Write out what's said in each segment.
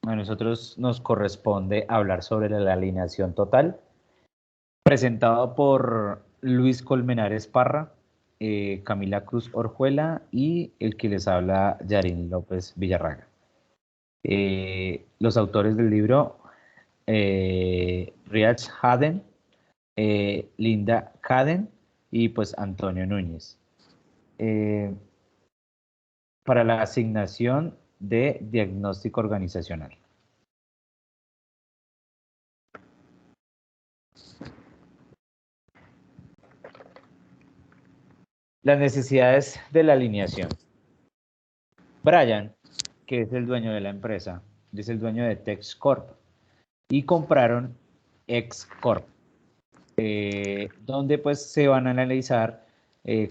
A nosotros nos corresponde hablar sobre la alineación total, presentado por Luis Colmenares Parra, Camila Cruz Orjuela y el que les habla, Yarin López Villarraga. Los autores del libro, Riach Haden, Linda Caden y pues Antonio Núñez. Para la asignación de diagnóstico organizacional. Las necesidades de la alineación. Brian, que es el dueño de la empresa, es el dueño de Tex Corp, y compraron X Corp, donde pues se van a analizar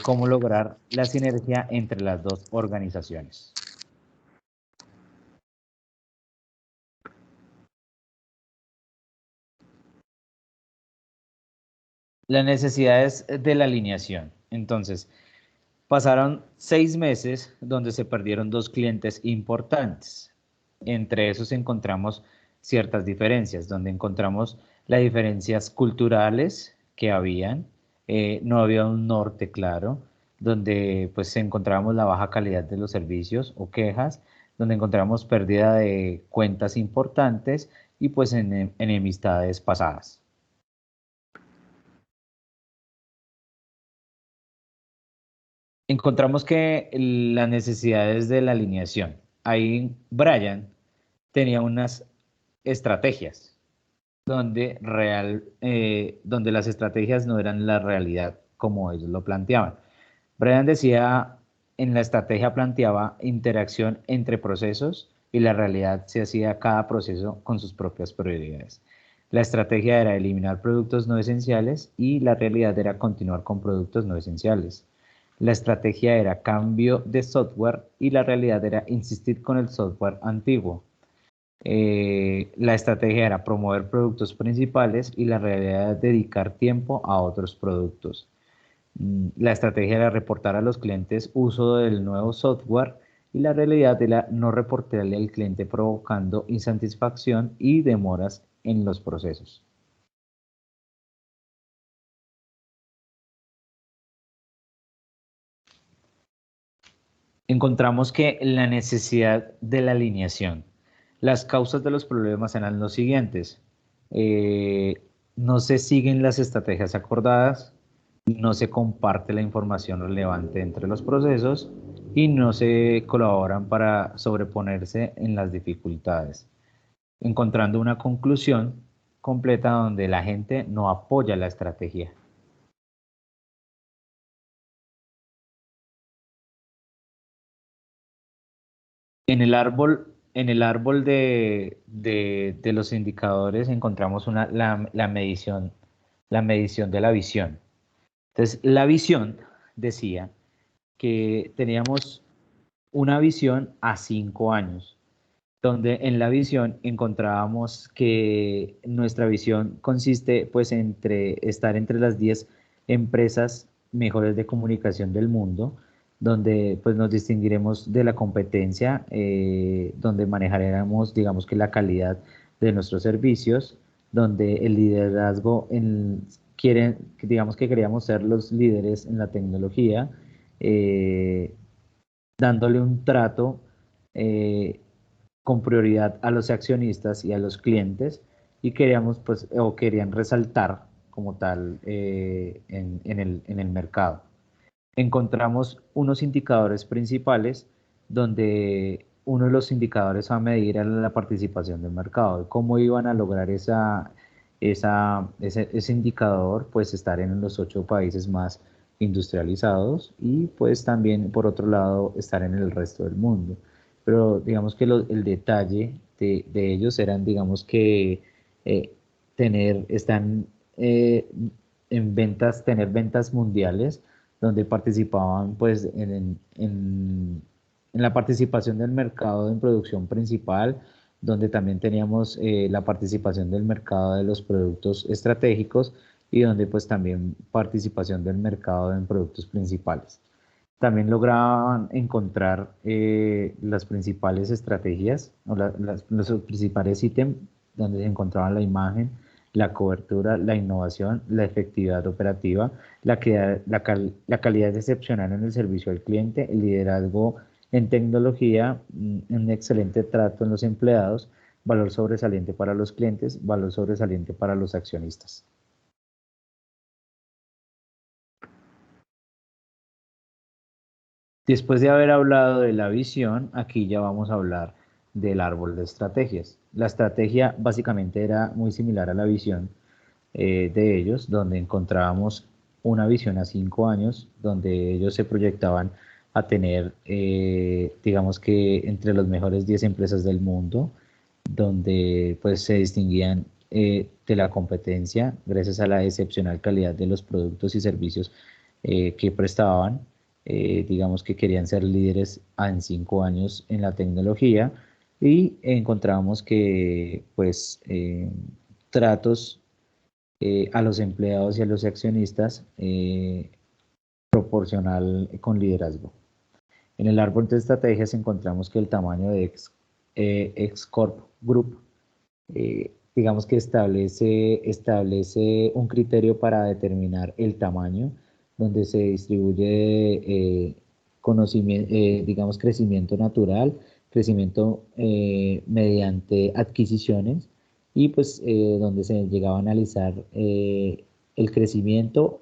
cómo lograr la sinergia entre las dos organizaciones. Las necesidades de la alineación. Entonces, pasaron 6 meses donde se perdieron 2 clientes importantes. Entre esos encontramos ciertas diferencias, donde encontramos las diferencias culturales que habían, no había un norte claro, donde pues encontramos la baja calidad de los servicios o quejas, donde encontramos pérdida de cuentas importantes y pues enemistades pasadas. Encontramos que las necesidades de la alineación. Ahí Brian tenía unas estrategias donde las estrategias no eran la realidad como ellos lo planteaban. Brian decía, en la estrategia planteaba interacción entre procesos y la realidad se hacía cada proceso con sus propias prioridades. La estrategia era eliminar productos no esenciales y la realidad era continuar con productos no esenciales. La estrategia era cambio de software y la realidad era insistir con el software antiguo. La estrategia era promover productos principales y la realidad era dedicar tiempo a otros productos. La estrategia era reportar a los clientes uso del nuevo software y la realidad era no reportarle al cliente provocando insatisfacción y demoras en los procesos. Encontramos que la necesidad de la alineación. Las causas de los problemas eran los siguientes. Eh, no se siguen las estrategias acordadas, no se comparte la información relevante entre los procesos y no se colaboran para sobreponerse en las dificultades, encontrando una conclusión completa donde la gente no apoya la estrategia. En el árbol de los indicadores encontramos la medición de la visión. Entonces, la visión decía que teníamos una visión a 5 años, donde en la visión encontrábamos que nuestra visión consiste pues estar entre las 10 empresas mejores de comunicación del mundo, donde pues nos distinguiremos de la competencia, donde manejaremos digamos que la calidad de nuestros servicios, donde el liderazgo digamos que queríamos ser los líderes en la tecnología, eh, dándole un trato eh, con prioridad a los accionistas y a los clientes y queríamos pues o querían resaltar como tal en el mercado. Encontramos unos indicadores principales donde uno de los indicadores a medir era la participación del mercado, cómo iban a lograr ese indicador, pues estar en los 8 países más industrializados y pues también por otro lado estar en el resto del mundo. Pero digamos que el detalle de ellos eran digamos que eh, están tener ventas mundiales donde participaban pues en la participación del mercado en producción principal, donde también teníamos la participación del mercado de los productos estratégicos y donde pues también participación del mercado en productos principales. También lograban encontrar las principales estrategias o los principales ítems donde se encontraban la imagen, la cobertura, la innovación, la efectividad operativa, la calidad excepcional en el servicio al cliente, el liderazgo en tecnología, un excelente trato en los empleados, valor sobresaliente para los clientes, valor sobresaliente para los accionistas. Después de haber hablado de la visión, aquí ya vamos a hablar del árbol de estrategias. La estrategia básicamente era muy similar a la visión de ellos, donde encontrábamos una visión a 5 años, donde ellos se proyectaban a tener, digamos que entre los mejores 10 empresas del mundo, donde pues se distinguían de la competencia gracias a la excepcional calidad de los productos y servicios que prestaban. Digamos que querían ser líderes en 5 años en la tecnología y encontramos que pues tratos a los empleados y a los accionistas proporcional con liderazgo. En el árbol de estrategias encontramos que el tamaño de X-Corp Group, digamos que establece un criterio para determinar el tamaño, donde se distribuye digamos, crecimiento natural, crecimiento mediante adquisiciones, y pues donde se llegaba a analizar el crecimiento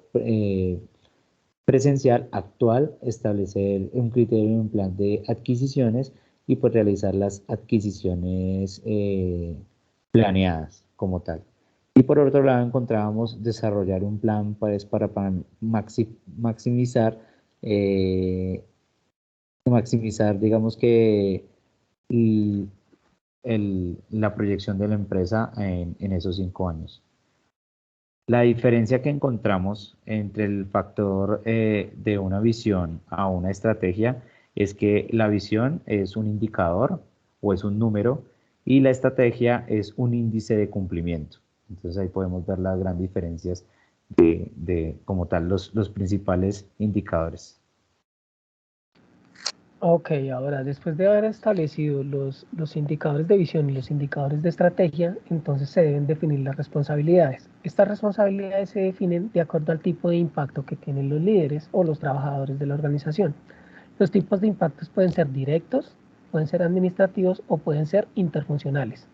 presencial actual, establecer un criterio y un plan de adquisiciones y pues realizar las adquisiciones planeadas como tal. Y por otro lado encontrábamos desarrollar un plan pues, para maximizar, digamos que la proyección de la empresa en esos 5 años. La diferencia que encontramos entre el factor de una visión a una estrategia es que la visión es un indicador o es un número y la estrategia es un índice de cumplimiento. Entonces ahí podemos ver las grandes diferencias como tal, los principales indicadores. Ok, ahora después de haber establecido los indicadores de visión y los indicadores de estrategia, entonces se deben definir las responsabilidades. Estas responsabilidades se definen de acuerdo al tipo de impacto que tienen los líderes o los trabajadores de la organización. Los tipos de impactos pueden ser directos, pueden ser administrativos o pueden ser interfuncionales.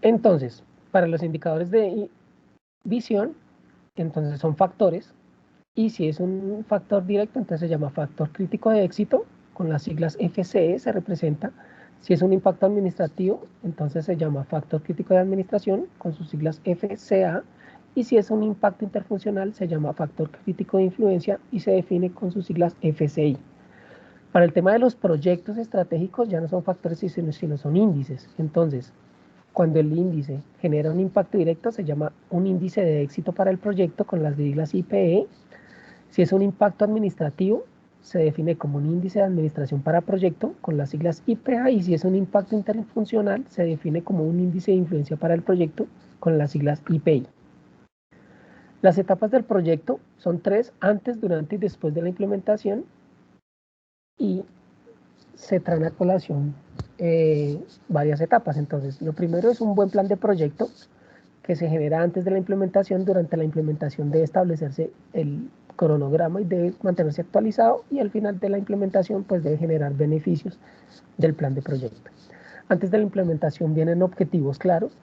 Entonces, para los indicadores de visión, entonces son factores. Y si es un factor directo, entonces se llama factor crítico de éxito, con las siglas FCE se representa. Si es un impacto administrativo, entonces se llama factor crítico de administración, con sus siglas FCA. Y si es un impacto interfuncional, se llama factor crítico de influencia y se define con sus siglas FCI. Para el tema de los proyectos estratégicos ya no son factores, sino son índices. Entonces, cuando el índice genera un impacto directo, se llama un índice de éxito para el proyecto con las siglas IPE. Si es un impacto administrativo, se define como un índice de administración para proyecto con las siglas IPA, y si es un impacto interfuncional, se define como un índice de influencia para el proyecto con las siglas IPI. Las etapas del proyecto son 3: antes, durante y después de la implementación, y se traen a colación varias etapas. Entonces, lo primero es un buen plan de proyecto que se genera antes de la implementación. Durante la implementación debe establecerse el cronograma y debe mantenerse actualizado, y al final de la implementación pues debe generar beneficios del plan de proyecto. Antes de la implementación vienen objetivos claros.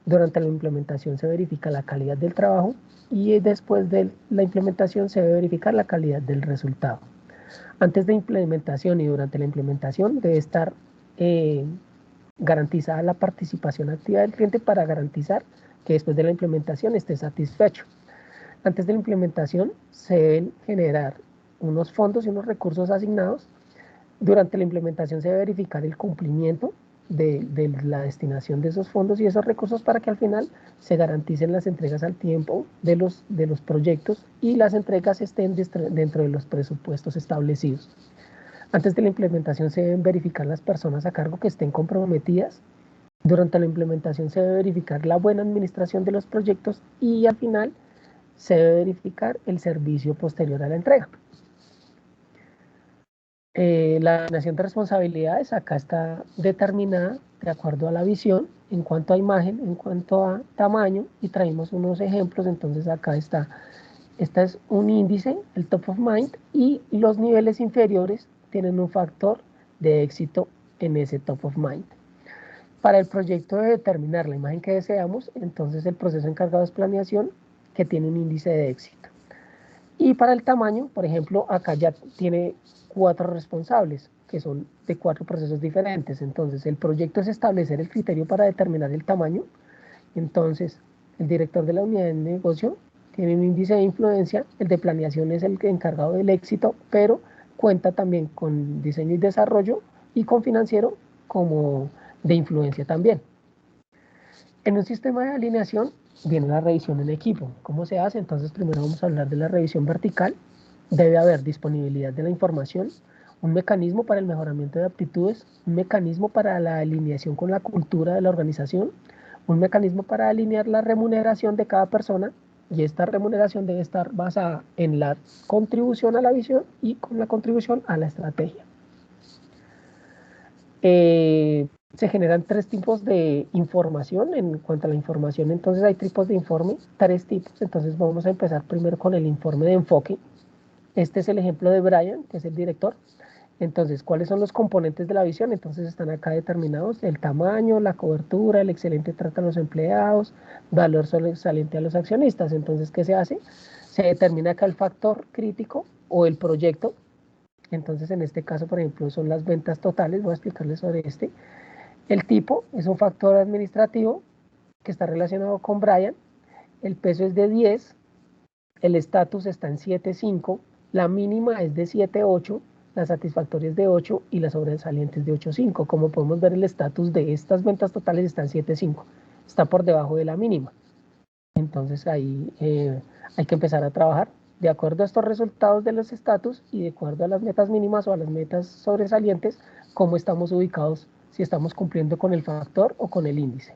Durante la implementación se verifica la calidad del trabajo y después de la implementación se debe verificar la calidad del resultado. Antes de implementación y durante la implementación debe estar garantizada la participación activa del cliente para garantizar que después de la implementación esté satisfecho. Antes de la implementación se deben generar unos fondos y unos recursos asignados. Durante la implementación se debe verificar el cumplimiento de la destinación de esos fondos y esos recursos para que al final se garanticen las entregas al tiempo de los proyectos y las entregas estén dentro de los presupuestos establecidos. Antes de la implementación se deben verificar las personas a cargo que estén comprometidas. Durante la implementación se debe verificar la buena administración de los proyectos y al final se debe verificar el servicio posterior a la entrega. La asignación de responsabilidades acá está determinada de acuerdo a la visión, en cuanto a imagen, en cuanto a tamaño, y traemos unos ejemplos. Entonces acá está, esta es un índice, el top of mind, y los niveles inferiores tienen un factor de éxito en ese top of mind. Para el proyecto de determinar la imagen que deseamos, entonces el proceso encargado es planeación, que tiene un índice de éxito. Y para el tamaño, por ejemplo, acá ya tiene 4 responsables, que son de 4 procesos diferentes. Entonces, el proyecto es establecer el criterio para determinar el tamaño. Entonces, el director de la unidad de negocio tiene un índice de influencia, el de planeación es el encargado del éxito, pero cuenta también con diseño y desarrollo y con financiero como de influencia también. En un sistema de alineación viene la revisión en equipo. ¿Cómo se hace? Entonces primero vamos a hablar de la revisión vertical. Debe haber disponibilidad de la información, un mecanismo para el mejoramiento de aptitudes, un mecanismo para la alineación con la cultura de la organización, un mecanismo para alinear la remuneración de cada persona, y esta remuneración debe estar basada en la contribución a la visión y con la contribución a la estrategia. Se generan 3 tipos de información. En cuanto a la información, entonces hay tipos de informe, 3 tipos. Entonces vamos a empezar primero con el informe de enfoque. Este es el ejemplo de Brian, que es el director. Entonces, ¿cuáles son los componentes de la visión? Entonces están acá determinados: el tamaño, la cobertura, el excelente trato a los empleados, valor sobresaliente a los accionistas. Entonces, ¿qué se hace? Se determina acá el factor crítico o el proyecto. Entonces, en este caso, por ejemplo, son las ventas totales. Voy a explicarles sobre este. El tipo es un factor administrativo que está relacionado con Brian. El peso es de 10, el estatus está en 7.5, la mínima es de 7.8, la satisfactoria es de 8 y la sobresaliente es de 8.5. Como podemos ver, el estatus de estas ventas totales está en 7.5, está por debajo de la mínima. Entonces ahí hay que empezar a trabajar de acuerdo a estos resultados de los estatus y de acuerdo a las metas mínimas o a las metas sobresalientes, cómo estamos ubicados, si estamos cumpliendo con el factor o con el índice.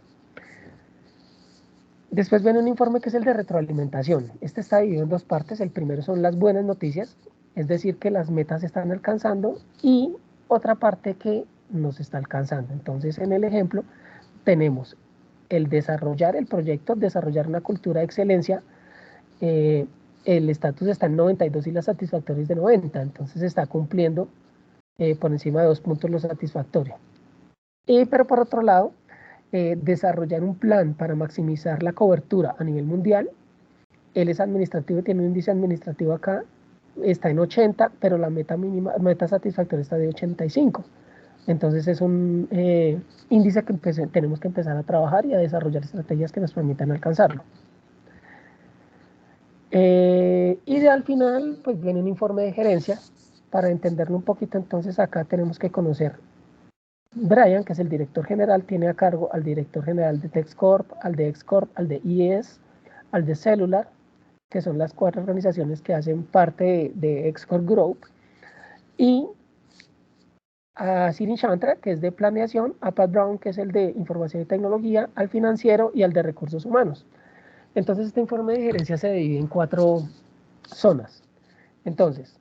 Después viene un informe que es el de retroalimentación. Este está dividido en 2 partes. El primero son las buenas noticias, es decir, que las metas se están alcanzando, y otra parte que no se está alcanzando. Entonces, en el ejemplo tenemos el desarrollar el proyecto, desarrollar una cultura de excelencia. El estatus está en 92 y la satisfactoria es de 90. Entonces se está cumpliendo por encima de 2 puntos lo satisfactorio. Pero por otro lado, desarrollar un plan para maximizar la cobertura a nivel mundial. Él es administrativo, tiene un índice administrativo acá, está en 80, pero la meta mínima, meta satisfactoria está de 85. Entonces es un índice que tenemos que empezar a trabajar y a desarrollar estrategias que nos permitan alcanzarlo. Y al final, pues viene un informe de gerencia. Para entenderlo un poquito, entonces acá tenemos que conocer Brian, que es el director general, tiene a cargo al director general de TexCorp, al de XCorp, al de IES, al de Cellular, que son las 4 organizaciones que hacen parte de XCorp Group, y a Sirin Chantra, que es de planeación, a Pat Brown, que es el de información y tecnología, al financiero y al de recursos humanos. Entonces este informe de gerencia se divide en 4 zonas. Entonces,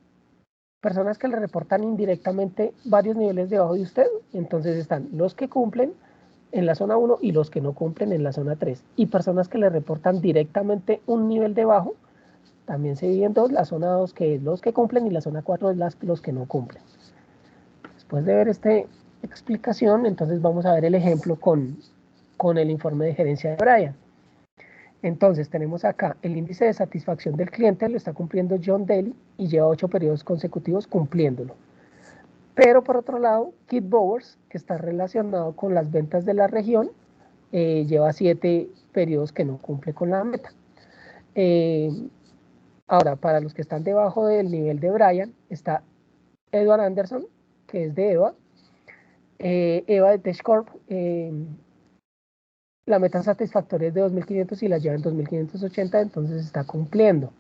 personas que le reportan indirectamente varios niveles debajo de usted. Entonces están los que cumplen en la zona 1 y los que no cumplen en la zona 3. Y personas que le reportan directamente un nivel debajo, también se dividen en 2, la zona 2, que es los que cumplen, y la zona 4 es los que no cumplen. Después de ver esta explicación, entonces vamos a ver el ejemplo con el informe de gerencia de Brian. Entonces tenemos acá el índice de satisfacción del cliente, lo está cumpliendo John Daly y lleva 8 periodos consecutivos cumpliéndolo. Pero por otro lado, Keith Bowers, que está relacionado con las ventas de la región, lleva 7 periodos que no cumple con la meta. Ahora, para los que están debajo del nivel de Brian, está Edward Anderson, que es de EVA. EVA de TechCorp, la meta satisfactoria es de 2.500 y la lleva en 2.580, entonces está cumpliendo.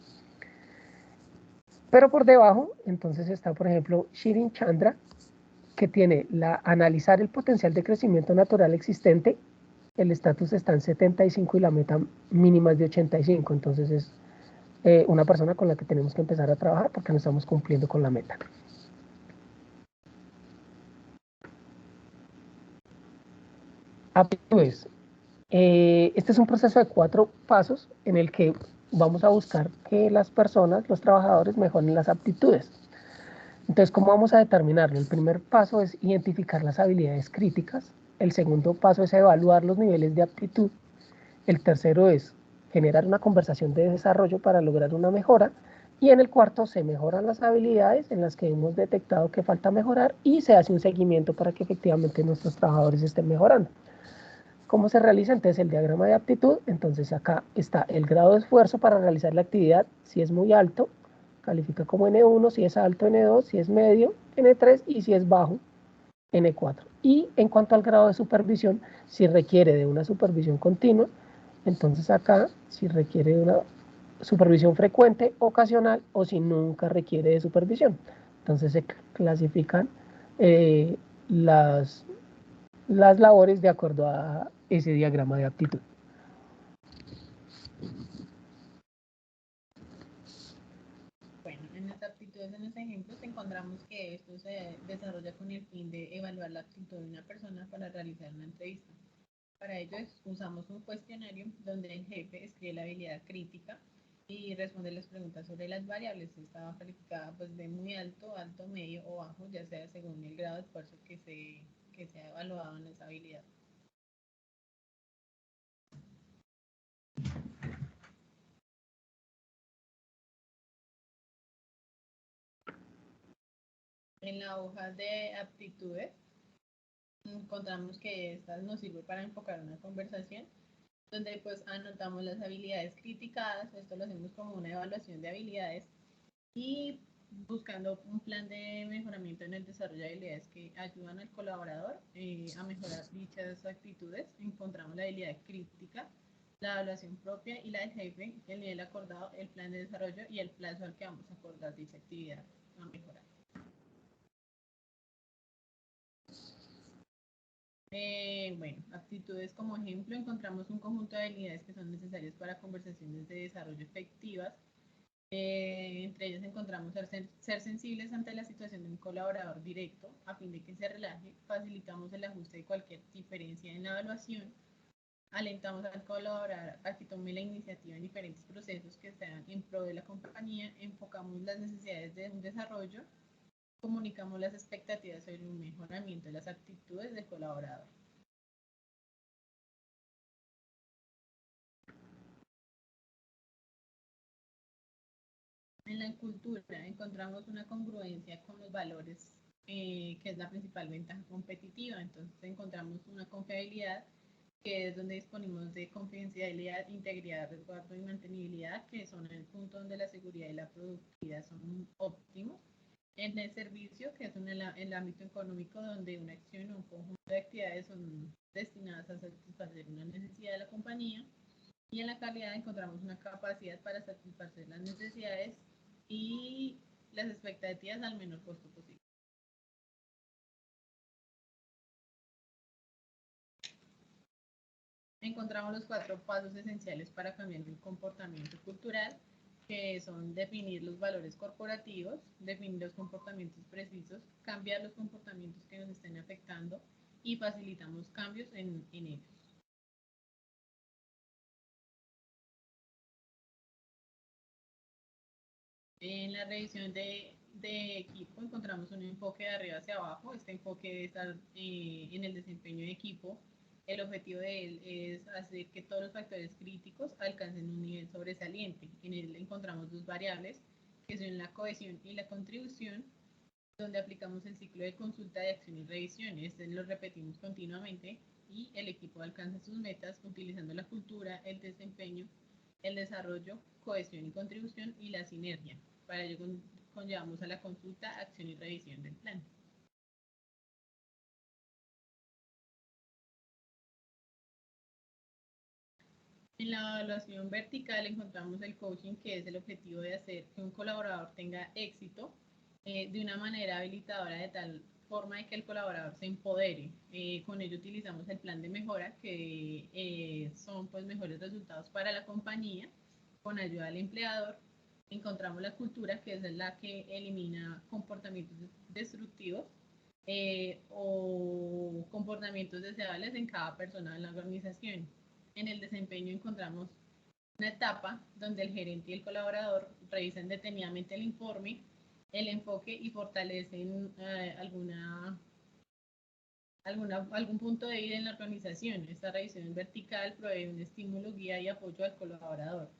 Pero por debajo, entonces está, por ejemplo, Shirin Chandra, que tiene analizar el potencial de crecimiento natural existente. El estatus está en 75 y la meta mínima es de 85. Entonces es una persona con la que tenemos que empezar a trabajar porque no estamos cumpliendo con la meta. Aptitudes. Este es un proceso de 4 pasos en el que vamos a buscar que las personas, los trabajadores, mejoren las aptitudes. Entonces, ¿cómo vamos a determinarlo? El primer paso es identificar las habilidades críticas. El segundo paso es evaluar los niveles de aptitud. El tercero es generar una conversación de desarrollo para lograr una mejora. Y en el cuarto se mejoran las habilidades en las que hemos detectado que falta mejorar y se hace un seguimiento para que efectivamente nuestros trabajadores estén mejorando. ¿Cómo se realiza entonces el diagrama de aptitud? Entonces acá está el grado de esfuerzo para realizar la actividad. Si es muy alto, califica como N1, si es alto N2, si es medio N3 y si es bajo N4. Y en cuanto al grado de supervisión, si requiere de una supervisión continua, entonces acá si requiere de una supervisión frecuente, ocasional o si nunca requiere de supervisión. Entonces se clasifican las labores de acuerdo a ese diagrama de aptitud. Bueno, en las aptitudes en los ejemplos encontramos que esto se desarrolla con el fin de evaluar la actitud de una persona para realizar una entrevista. Para ello usamos un cuestionario donde el jefe escribe la habilidad crítica y responde las preguntas sobre las variables. Estaba calificada pues de muy alto, alto, medio o bajo, ya sea según el grado de esfuerzo que se ha evaluado en esa habilidad. En la hoja de aptitudes encontramos que esta nos sirve para enfocar una conversación donde pues anotamos las habilidades criticadas, esto lo hacemos como una evaluación de habilidades y buscando un plan de mejoramiento en el desarrollo de habilidades que ayudan al colaborador a mejorar dichas actitudes. Encontramos la habilidad crítica, la evaluación propia y la del jefe, el nivel acordado, el plan de desarrollo y el plazo al que vamos a acordar dicha actividad a mejorar. Bueno, aptitudes como ejemplo, encontramos un conjunto de habilidades que son necesarias para conversaciones de desarrollo efectivas. Entre ellas encontramos ser sensibles ante la situación de un colaborador directo a fin de que se relaje, facilitamos el ajuste de cualquier diferencia en la evaluación, alentamos al colaborador a que tome la iniciativa en diferentes procesos que sean en pro de la compañía, enfocamos las necesidades de un desarrollo, comunicamos las expectativas sobre un mejoramiento de las actitudes del colaborador. En la cultura encontramos una congruencia con los valores, que es la principal ventaja competitiva. Entonces encontramos una confiabilidad, que es donde disponemos de confidencialidad, integridad, resguardo y mantenibilidad, que son el punto donde la seguridad y la productividad son óptimos. En el servicio, que es el ámbito económico, donde una acción o un conjunto de actividades son destinadas a satisfacer una necesidad de la compañía. Y en la calidad encontramos una capacidad para satisfacer las necesidades y las expectativas al menor costo posible. Encontramos los 4 pasos esenciales para cambiar el comportamiento cultural, que son definir los valores corporativos, definir los comportamientos precisos, cambiar los comportamientos que nos estén afectando y facilitamos cambios en ellos. En la revisión de equipo encontramos un enfoque de arriba hacia abajo. Este enfoque debe estar en el desempeño de equipo. El objetivo de él es hacer que todos los factores críticos alcancen un nivel sobresaliente. En él encontramos 2 variables, que son la cohesión y la contribución, donde aplicamos el ciclo de consulta, de acción y revisión. Este lo repetimos continuamente y el equipo alcanza sus metas utilizando la cultura, el desempeño, el desarrollo, cohesión y contribución y la sinergia. Para ello conllevamos a la consulta, acción y revisión del plan. En la evaluación vertical encontramos el coaching, que es el objetivo de hacer que un colaborador tenga éxito de una manera habilitadora, de tal forma de que el colaborador se empodere. Con ello utilizamos el plan de mejora, que son pues mejores resultados para la compañía con ayuda del empleador. Encontramos la cultura, que es la que elimina comportamientos destructivos o comportamientos deseables en cada persona de la organización. En el desempeño encontramos una etapa donde el gerente y el colaborador revisan detenidamente el informe, el enfoque y fortalecen algún punto de vida en la organización. Esta revisión vertical provee un estímulo, guía y apoyo al colaborador.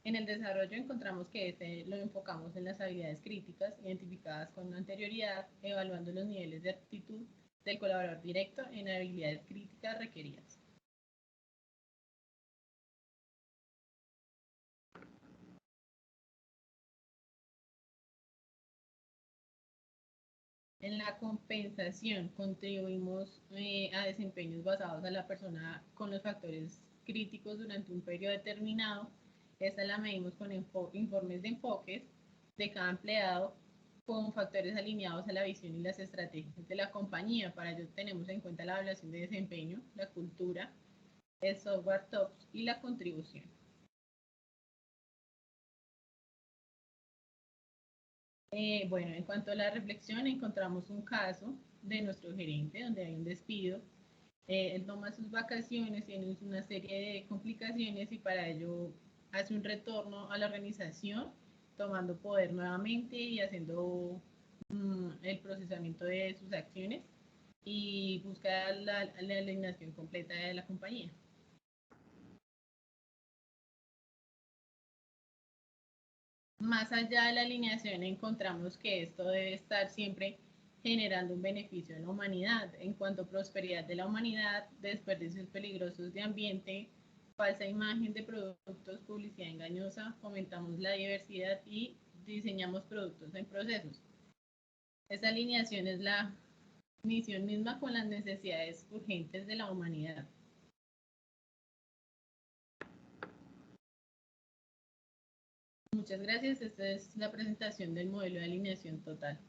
En el desarrollo encontramos que lo enfocamos en las habilidades críticas identificadas con anterioridad, evaluando los niveles de aptitud del colaborador directo en habilidades críticas requeridas. En la compensación contribuimos a desempeños basados a la persona con los factores críticos durante un periodo determinado. Esta la medimos con informes de enfoques de cada empleado con factores alineados a la visión y las estrategias de la compañía. Para ello tenemos en cuenta la evaluación de desempeño, la cultura, el software TOPS y la contribución. Bueno, en cuanto a la reflexión, encontramos un caso de nuestro gerente donde hay un despido. Él toma sus vacaciones, tiene una serie de complicaciones y para ello hace un retorno a la organización, tomando poder nuevamente y haciendo el procesamiento de sus acciones y busca la alineación completa de la compañía. Más allá de la alineación, encontramos que esto debe estar siempre generando un beneficio a la humanidad en cuanto a prosperidad de la humanidad, desperdicios peligrosos de ambiente, falsa imagen de productos, publicidad engañosa, fomentamos la diversidad y diseñamos productos en procesos. Esta alineación es la misión misma con las necesidades urgentes de la humanidad. Muchas gracias. Esta es la presentación del modelo de alineación total.